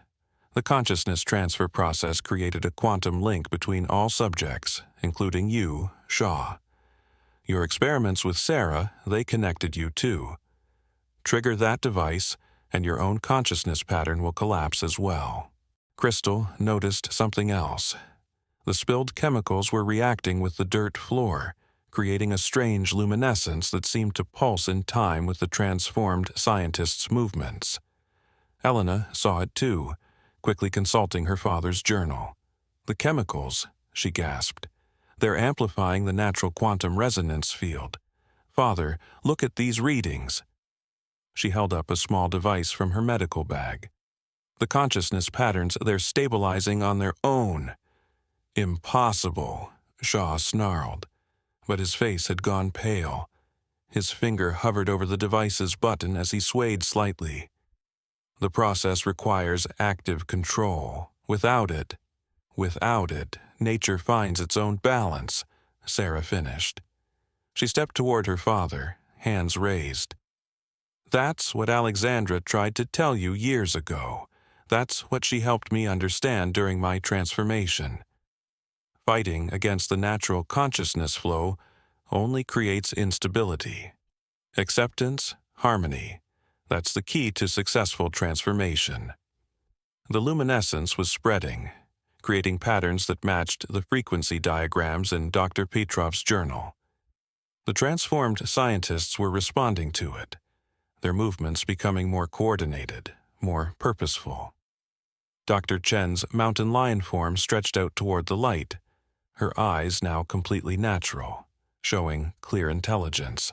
A: The consciousness transfer process created a quantum link between all subjects, including you, Shaw. Your experiments with Sarah, they connected you too. Trigger that device, and your own consciousness pattern will collapse as well. Crystal noticed something else. The spilled chemicals were reacting with the dirt floor, creating a strange luminescence that seemed to pulse in time with the transformed scientist's movements. Elena saw it too, quickly consulting her father's journal. "The chemicals," she gasped. "They're amplifying the natural quantum resonance field. Father, look at these readings." She held up a small device from her medical bag. "The consciousness patterns, they're stabilizing on their own." "Impossible," Shaw snarled, but his face had gone pale. His finger hovered over the device's button as he swayed slightly. "The process requires active control. Without it, nature finds its own balance," Sarah finished. She stepped toward her father, hands raised. "That's what Alexandra tried to tell you years ago. That's what she helped me understand during my transformation. Fighting against the natural consciousness flow only creates instability. Acceptance, harmony. That's the key to successful transformation." The luminescence was spreading, creating patterns that matched the frequency diagrams in Dr. Petrov's journal. The transformed scientists were responding to it, their movements becoming more coordinated, more purposeful. Dr. Chen's mountain lion form stretched out toward the light, her eyes now completely natural, showing clear intelligence.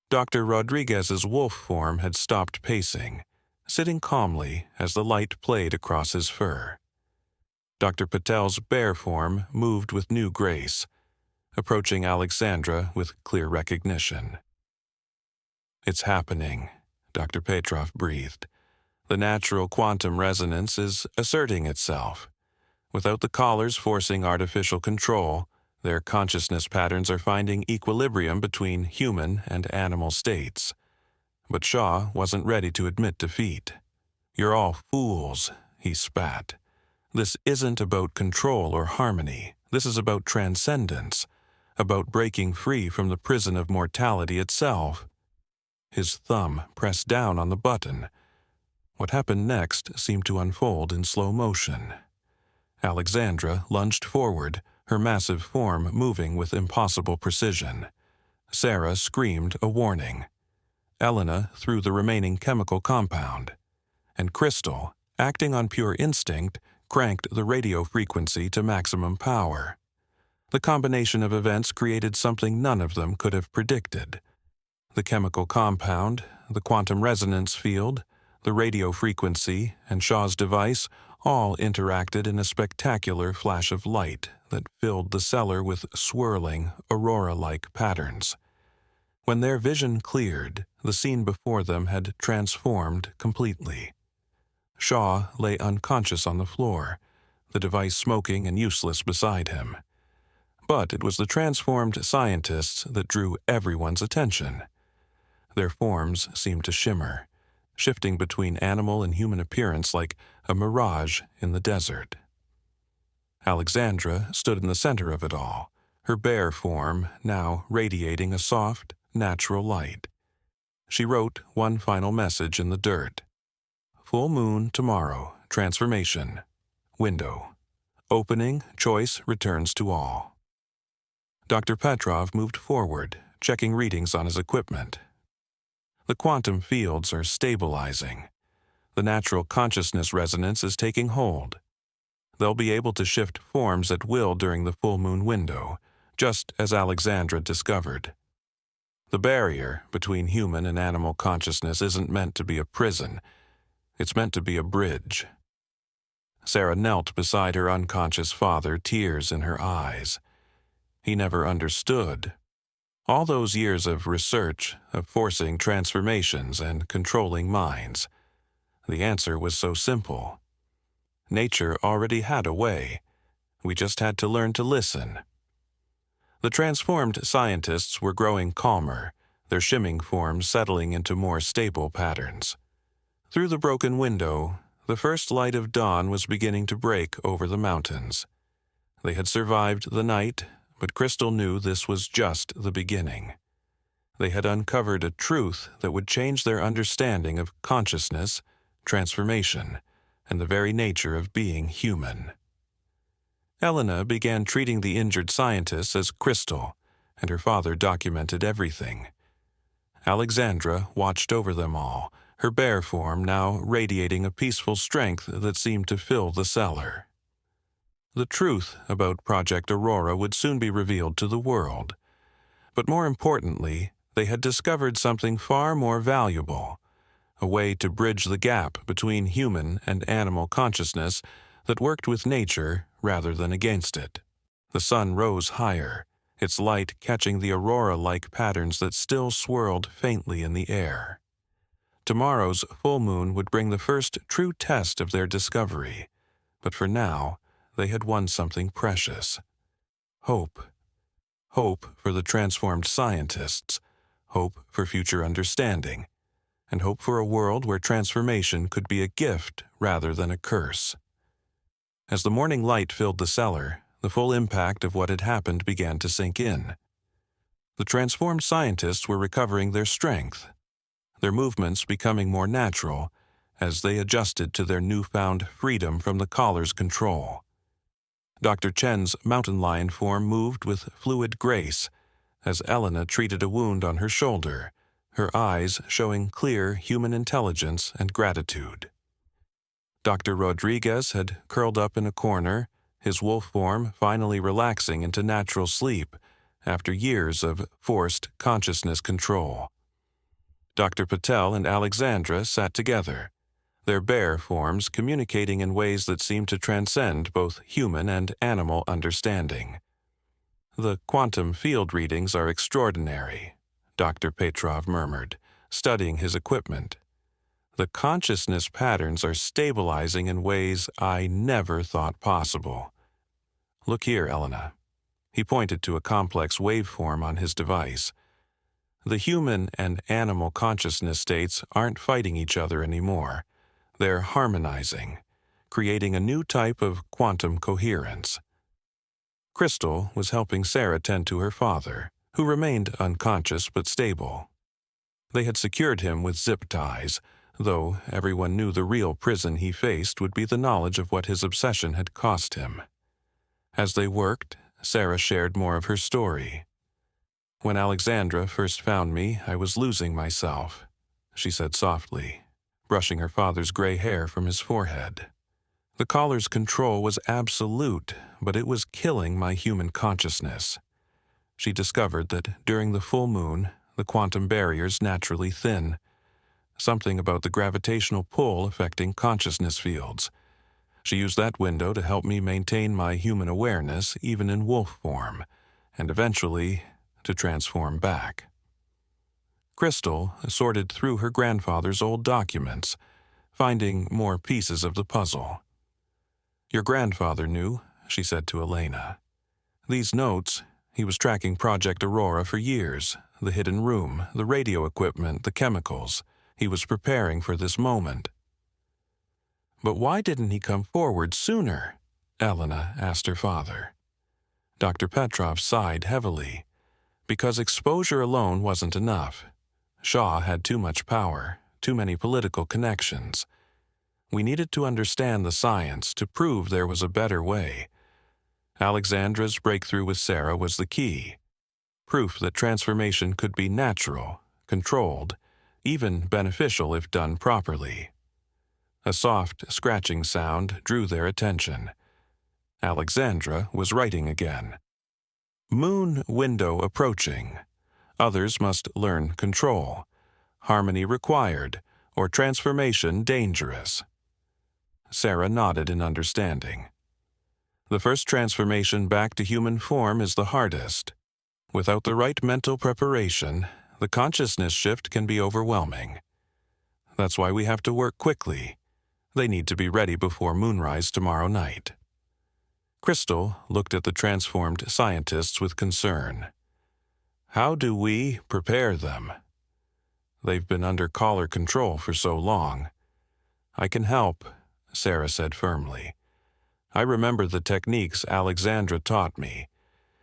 A: Dr. Rodriguez's wolf form had stopped pacing, sitting calmly as the light played across his fur. Dr. Patel's bear form moved with new grace, approaching Alexandra with clear recognition. "It's happening," Dr. Petrov breathed. "The natural quantum resonance is asserting itself. Without the collars forcing artificial control, their consciousness patterns are finding equilibrium between human and animal states." But Shaw wasn't ready to admit defeat. "You're all fools," he spat. This isn't about control or harmony. This is about transcendence, about breaking free from the prison of mortality itself. His thumb pressed down on the button. What happened next seemed to unfold in slow motion. Alexandra lunged forward, her massive form moving with impossible precision. Sarah screamed a warning. Elena threw the remaining chemical compound. And Crystal, acting on pure instinct, cranked the radio frequency to maximum power. The combination of events created something none of them could have predicted. The chemical compound, the quantum resonance field, the radio frequency, and Shaw's device all interacted in a spectacular flash of light that filled the cellar with swirling, Aurora-like patterns. When their vision cleared, the scene before them had transformed completely. Shaw lay unconscious on the floor, the device smoking and useless beside him. But it was the transformed scientists that drew everyone's attention. Their forms seemed to shimmer, shifting between animal and human appearance like a mirage in the desert. Alexandra stood in the center of it all, her bare form now radiating a soft, natural light. She wrote one final message in the dirt. Full moon tomorrow, transformation. Window. Opening, choice returns to all. Dr. Petrov moved forward, checking readings on his equipment. The quantum fields are stabilizing. The natural consciousness resonance is taking hold. They'll be able to shift forms at will during the full moon window, just as Alexandra discovered. The barrier between human and animal consciousness isn't meant to be a prison. It's meant to be a bridge. Sarah knelt beside her unconscious father, tears in her eyes. He never understood. All those years of research, of forcing transformations and controlling minds. The answer was so simple. Nature already had a way. We just had to learn to listen. The transformed scientists were growing calmer, their shimming forms settling into more stable patterns. Through the broken window, the first light of dawn was beginning to break over the mountains. They had survived the night, but Crystal knew this was just the beginning. They had uncovered a truth that would change their understanding of consciousness, transformation, and the very nature of being human. Elena began treating the injured scientists as Crystal, and her father documented everything. Alexandra watched over them all, her bare form now radiating a peaceful strength that seemed to fill the cellar. The truth about Project Aurora would soon be revealed to the world. But more importantly, they had discovered something far more valuable, a way to bridge the gap between human and animal consciousness that worked with nature rather than against it. The sun rose higher, its light catching the aurora-like patterns that still swirled faintly in the air. Tomorrow's full moon would bring the first true test of their discovery, but for now, they had won something precious. Hope. Hope for the transformed scientists, hope for future understanding, and hope for a world where transformation could be a gift rather than a curse. As the morning light filled the cellar, the full impact of what had happened began to sink in. The transformed scientists were recovering their strength, their movements becoming more natural as they adjusted to their newfound freedom from the collar's control. Dr. Chen's mountain lion form moved with fluid grace as Elena treated a wound on her shoulder, her eyes showing clear human intelligence and gratitude. Dr. Rodriguez had curled up in a corner, his wolf form finally relaxing into natural sleep after years of forced consciousness control. Dr. Patel and Alexandra sat together, their bear forms communicating in ways that seemed to transcend both human and animal understanding. The quantum field readings are extraordinary, Dr. Petrov murmured, studying his equipment. The consciousness patterns are stabilizing in ways I never thought possible. Look here, Elena. He pointed to a complex waveform on his device. The human and animal consciousness states aren't fighting each other anymore. They're harmonizing, creating a new type of quantum coherence. Crystal was helping Sarah tend to her father, who remained unconscious but stable. They had secured him with zip ties, though everyone knew the real prison he faced would be the knowledge of what his obsession had cost him. As they worked, Sarah shared more of her story. "When Alexandra first found me, I was losing myself," she said softly, brushing her father's gray hair from his forehead. "The caller's control was absolute, but it was killing my human consciousness." She discovered that during the full moon, the quantum barriers naturally thin, something about the gravitational pull affecting consciousness fields. She used that window to help me maintain my human awareness even in wolf form, and eventually to transform back. Crystal sorted through her grandfather's old documents, finding more pieces of the puzzle. "Your grandfather knew," she said to Elena. "These notes, he was tracking Project Aurora for years, the hidden room, the radio equipment, the chemicals. He was preparing for this moment." "But why didn't he come forward sooner?" Elena asked her father. Dr. Petrov sighed heavily. Because exposure alone wasn't enough. Shaw had too much power, too many political connections. We needed to understand the science to prove there was a better way. Alexandra's breakthrough with Sarah was the key. Proof that transformation could be natural, controlled, even beneficial if done properly. A soft, scratching sound drew their attention. Alexandra was writing again. "Moon window approaching. Others must learn control. Harmony required, or transformation dangerous." Sarah nodded in understanding. "The first transformation back to human form is the hardest. Without the right mental preparation, the consciousness shift can be overwhelming. That's why we have to work quickly. They need to be ready before moonrise tomorrow night." Crystal looked at the transformed scientists with concern. "How do we prepare them? They've been under collar control for so long." "I can help," Sarah said firmly. "I remember the techniques Alexandra taught me.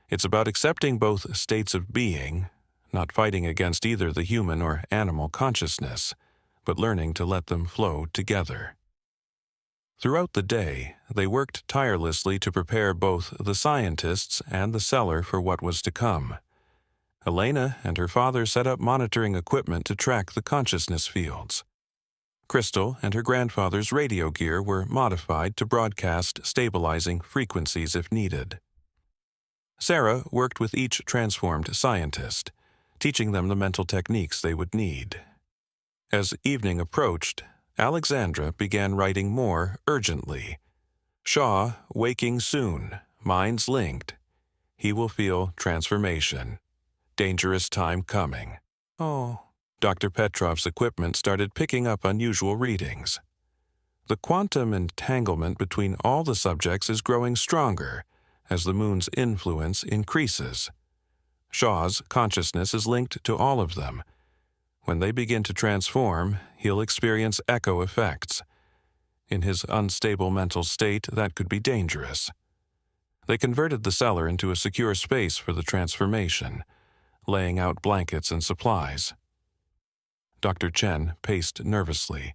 A: It's about accepting both states of being, not fighting against either the human or animal consciousness, but learning to let them flow together." Throughout the day, they worked tirelessly to prepare both the scientists and the cellar for what was to come. Elena and her father set up monitoring equipment to track the consciousness fields. Crystal and her grandfather's radio gear were modified to broadcast stabilizing frequencies if needed. Sarah worked with each transformed scientist, teaching them the mental techniques they would need. As evening approached, Alexandra began writing more urgently. "Shaw, waking soon, minds linked. He will feel transformation. Dangerous time coming." "Oh." Dr. Petrov's equipment started picking up unusual readings. "The quantum entanglement between all the subjects is growing stronger as the moon's influence increases. Shaw's consciousness is linked to all of them. When they begin to transform, he'll experience echo effects. In his unstable mental state, that could be dangerous." They converted the cellar into a secure space for the transformation, laying out blankets and supplies. Dr. Chen paced nervously,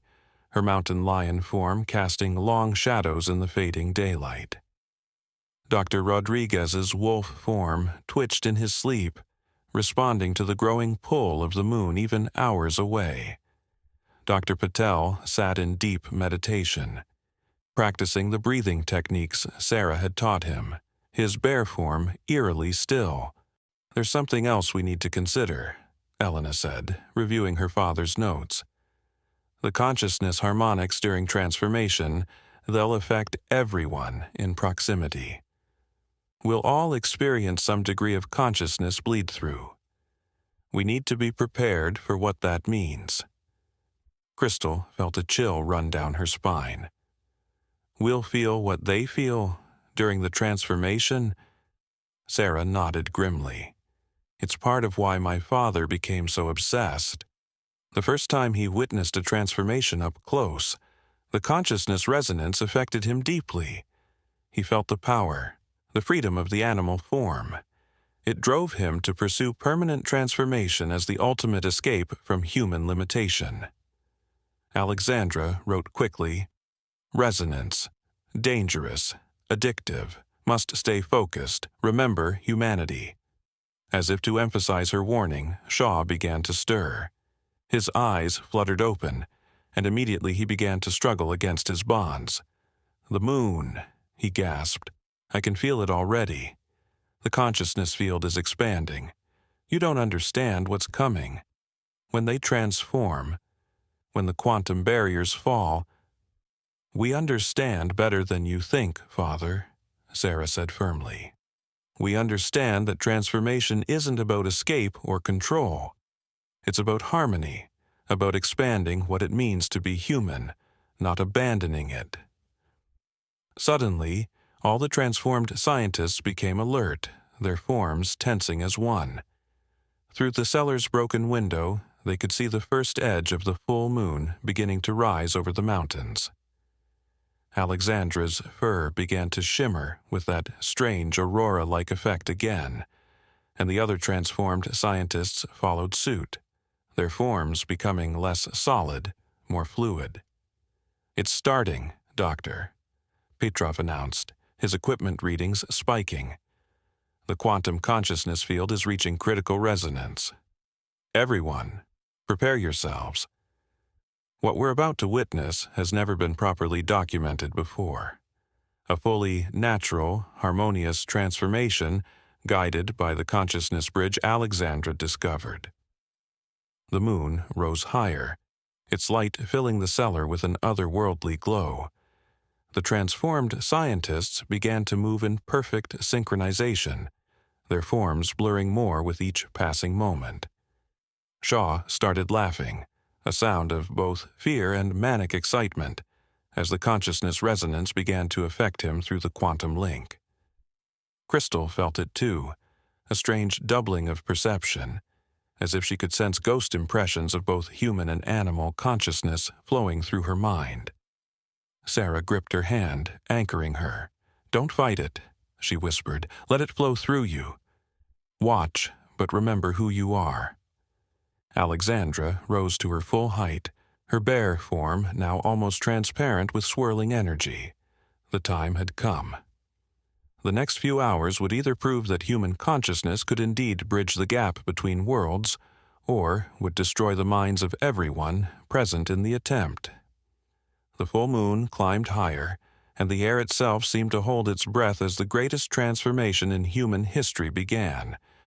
A: her mountain lion form casting long shadows in the fading daylight. Dr. Rodriguez's wolf form twitched in his sleep, responding to the growing pull of the moon even hours away. Dr. Patel sat in deep meditation, practicing the breathing techniques Sarah had taught him, his bear form eerily still. "There's something else we need to consider," Elena said, reviewing her father's notes. "The consciousness harmonics during transformation, they'll affect everyone in proximity. We'll all experience some degree of consciousness bleed-through. We need to be prepared for what that means." Crystal felt a chill run down her spine. "We'll feel what they feel during the transformation?" Sarah nodded grimly. "It's part of why my father became so obsessed. The first time he witnessed a transformation up close, The consciousness resonance affected him deeply. He felt the power, the freedom of the animal form. It drove him to pursue permanent transformation as the ultimate escape from human limitation. Alexandra wrote quickly, "Resonance. Dangerous. Addictive. Must stay focused. Remember humanity." As if to emphasize her warning, Shaw began to stir. His eyes fluttered open, and immediately he began to struggle against his bonds. "The moon," he gasped. "I can feel it already. The consciousness field is expanding. You don't understand what's coming. When they transform, when the quantum barriers fall—" "We understand better than you think, Father," Sarah said firmly. "We understand that transformation isn't about escape or control. It's about harmony, about expanding what it means to be human, not abandoning it." Suddenly, all the transformed scientists became alert, their forms tensing as one. Through the cellar's broken window, they could see the first edge of the full moon beginning to rise over the mountains. Alexandra's fur began to shimmer with that strange Aurora-like effect again, and the other transformed scientists followed suit, their forms becoming less solid, more fluid. "It's starting, Doctor," Petrov announced, his equipment readings spiking. "The quantum consciousness field is reaching critical resonance. Everyone, prepare yourselves. What we're about to witness has never been properly documented before. A fully natural, harmonious transformation guided by the consciousness bridge Alexandra discovered." The moon rose higher, its light filling the cellar with an otherworldly glow. The transformed scientists began to move in perfect synchronization, their forms blurring more with each passing moment. Shaw started laughing, a sound of both fear and manic excitement, as the consciousness resonance began to affect him through the quantum link. Crystal felt it too, a strange doubling of perception, as if she could sense ghost impressions of both human and animal consciousness flowing through her mind. Sarah gripped her hand, anchoring her. "Don't fight it," she whispered. "Let it flow through you. Watch, but remember who you are." Alexandra rose to her full height, her bare form now almost transparent with swirling energy. The time had come. The next few hours would either prove that human consciousness could indeed bridge the gap between worlds, or would destroy the minds of everyone present in the attempt. The full moon climbed higher, and the air itself seemed to hold its breath as the greatest transformation in human history began,